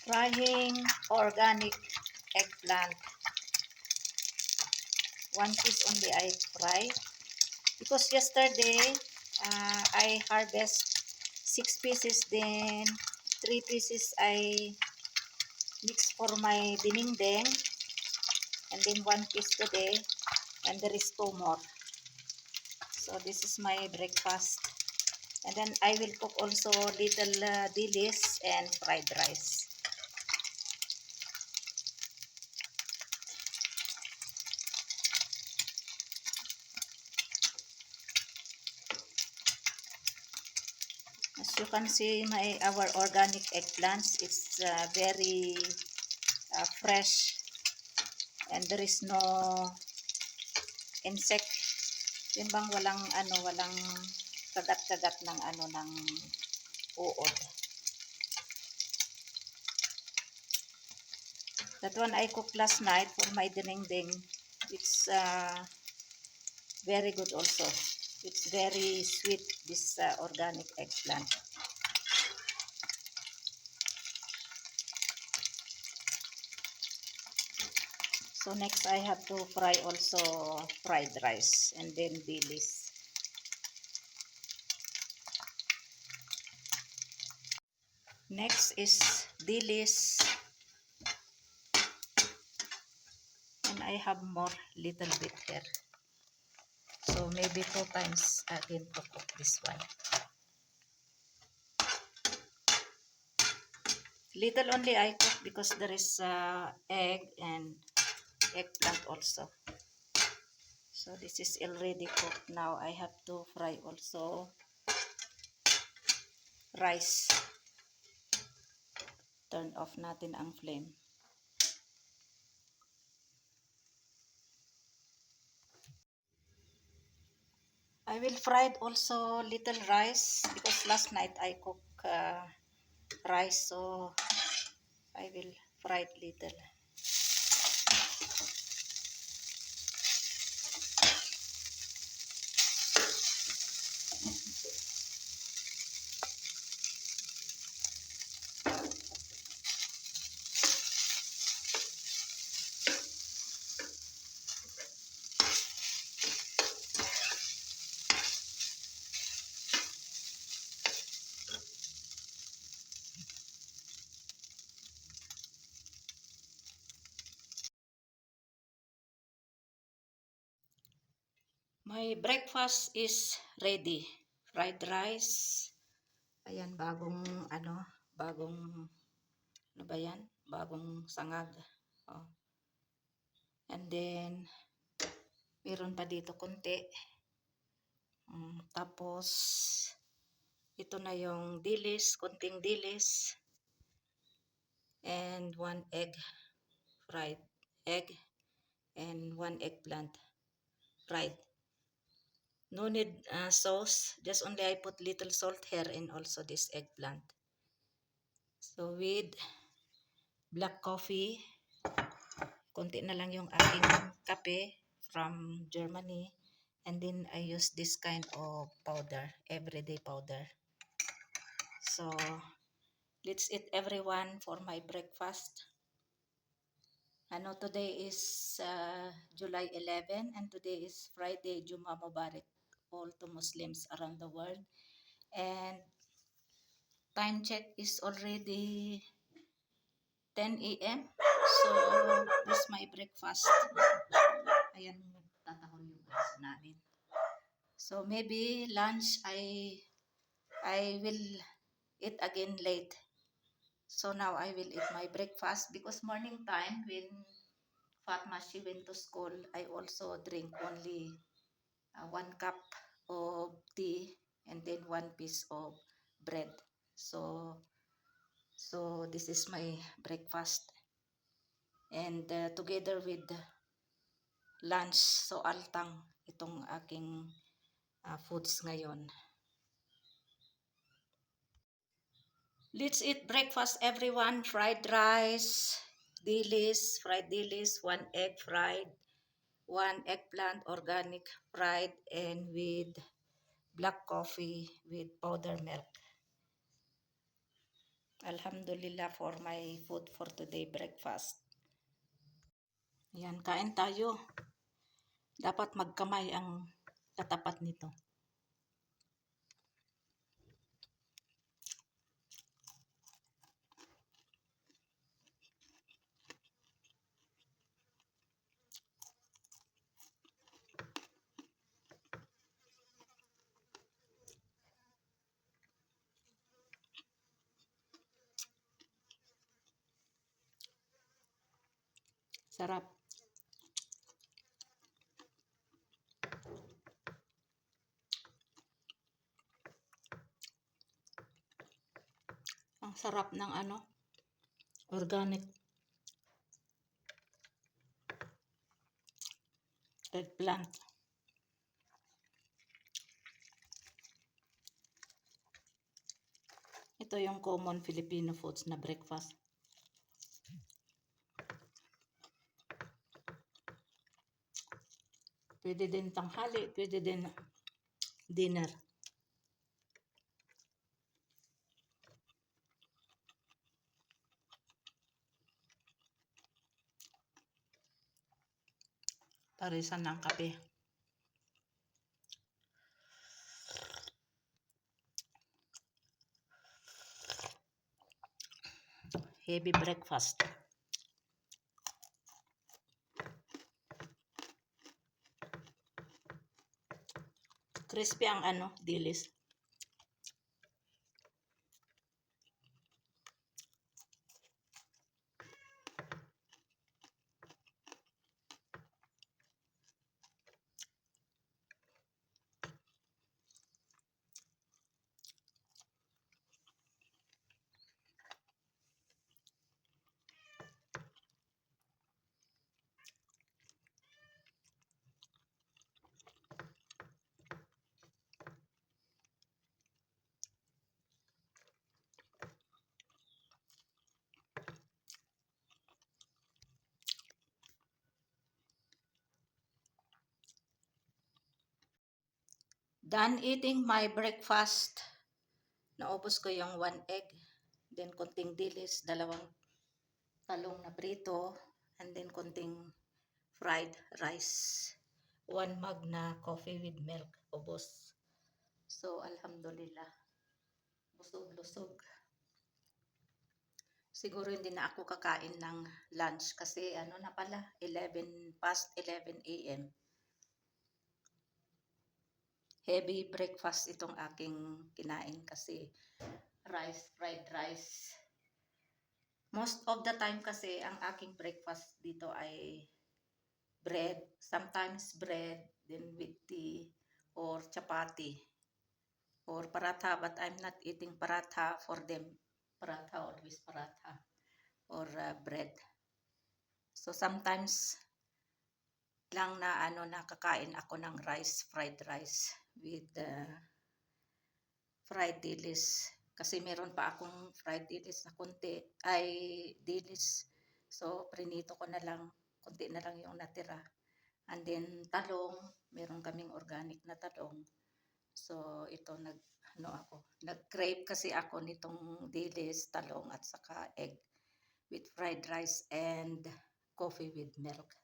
Frying organic eggplant. One piece only I fry. Because yesterday, I harvest 6 pieces, then 3 pieces I mix for my dinengdeng, and then 1 piece today, and there is 2 more. So this is my breakfast. And then I will cook also little dilis and fried rice. As you can see, our organic eggplants, it's very fresh, and there is no insect. Yun bang walang kagat-kagat ng ng uod. That one I cooked last night for my dinengdeng. It's very good also. It's very sweet, this organic eggplant. So next I have to fry also fried rice and then dilis. Next is dilis. And I have more little bit here. So maybe 2 times again to cook this one. Little only I cook because there is egg and eggplant also. So this is already cooked. Now I have to fry also rice. Turn off natin ang flame. I will fry also little rice because last night I cook rice, so I will fry it little. My breakfast is ready. Fried rice. Ayan, bagong, ano ba yan? Bagong sangag. Oh. And then, meron pa dito konti. Tapos, ito na yung dilis, konting dilis. And 1 egg, fried egg. And 1 eggplant, fried. No need sauce, just only I put little salt here and also this eggplant. So with black coffee, konti na lang yung aking kape from Germany, and then I use this kind of powder, everyday powder. So let's eat everyone for my breakfast. Today is July 11 and today is Friday, Juma Mubarak all to Muslims around the world. And time check is already 10 a.m. So this is my breakfast. Ayan, tatahol yung aso namin. So maybe lunch I will eat again late. So now I will eat my breakfast because morning time when Fatma she went to school, I also drink only 1 cup of tea and then 1 piece of bread. So this is my breakfast, and together with lunch, so altang itong aking foods ngayon. Let's eat breakfast everyone. Fried rice, dilis, fried dilis, 1 egg fried, 1 eggplant organic fried, and with black coffee with powder milk. Alhamdulillah for my food for today breakfast. Ayan, kain tayo. Dapat magkamay ang katapat nito. Sarap. Ang sarap ng organic eggplant. Ito yung common Filipino foods na breakfast. Pwede din tanghali, pwede din dinner. Parisan ng kape. Heavy breakfast. Crispy ang dilis. Done eating my breakfast. Naubos ko yung 1 egg. Then konting dilis, 2 talong na prito. And then konting fried rice. 1 mug na coffee with milk. Ubos. So, alhamdulillah. Busog-lusog. Siguro hindi na ako kakain ng lunch kasi na pala, 11 a.m. Heavy breakfast itong aking kinain kasi fried rice. Most of the time kasi ang aking breakfast dito ay bread, sometimes bread, then with tea or chapati or paratha, but I'm not eating paratha for them. Paratha, always paratha or bread. So sometimes lang na nakakain ako ng fried rice with fried dilis. Kasi meron pa akong fried dilis na konti, ay dilis. So, prinito ko na lang, konti na lang yung natira. And then, talong, meron kaming organic na talong. So, ito, nag-crave kasi ako nitong dilis, talong, at saka egg with fried rice and coffee with milk.